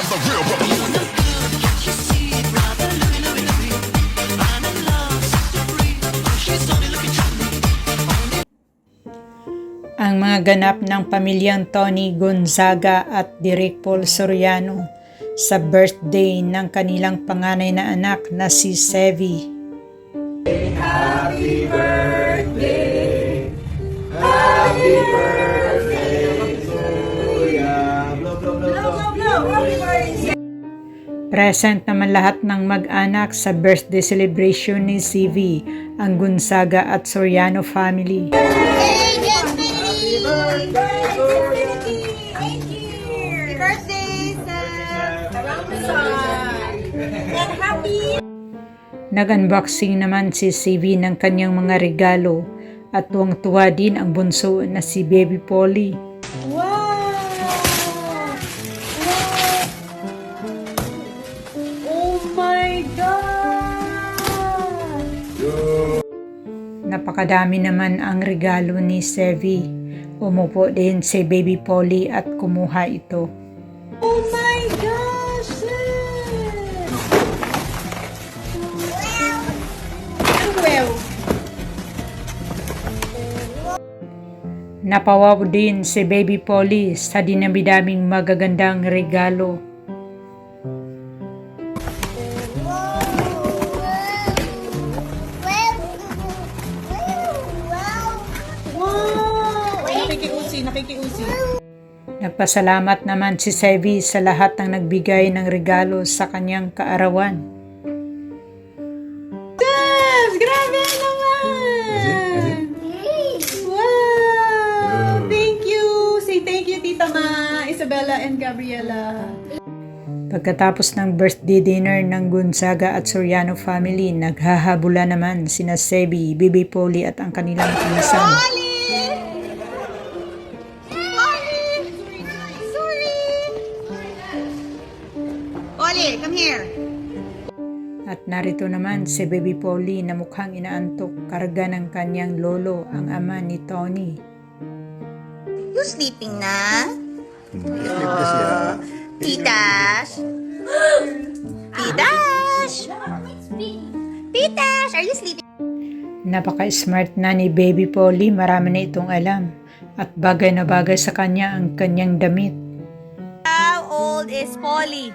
I'm the real rebel. Ang mga ganap ng pamilyang Tony Gonzaga at Direk Paul Soriano sa birthday ng kanilang panganay na anak na si Sevi. Happy birthday! Happy birthday to ya! Blow, blow, blow, blow! Happy birthday! Present naman lahat ng mag-anak sa birthday celebration ni Sevi, ang Gonzaga at Soriano family. Nag-unboxing naman si Sevi ng kanyang mga regalo at tuwang-tuwa din ang bunso na si Baby Polly. Wow! Oh my God! Napakadami naman ang regalo ni Sevi. Umupo din si Baby Polly at kumuha ito. Oh my gosh! Wow! Napawaw din si Baby Polly sa dinami-daming magagandang regalo. Wow! Nakikiusi. Nagpasalamat naman si Sevi sa lahat ng nagbigay ng regalo sa kanyang kaarawan. Yes! Grabe naman! Wow! Thank you! Say thank you, Tita Ma, Isabella and Gabriela. Pagkatapos ng birthday dinner ng Gonzaga at Soriano family, naghahabula naman sina Sevi, Baby Polly at ang kanilang pinsan. Polly, come here. At narito naman si Baby Polly na mukhang inaantok, karga ng kanyang lolo, ang ama ni Tony. You sleeping na? Titash? Titash? Titash, are you sleeping? Napaka-smart na ni Baby Polly, marami na itong alam. At bagay na bagay sa kanya ang kanyang damit. How old is Polly?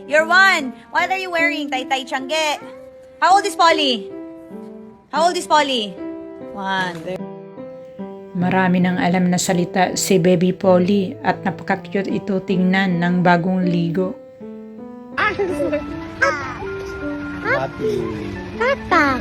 You're one. What are you wearing, Tay Changge? How old is Polly? How old is Polly? One. Marami ng alam na salita si Baby Polly at napaka-cute ito tingnan ng bagong ligo. Happy. Tata.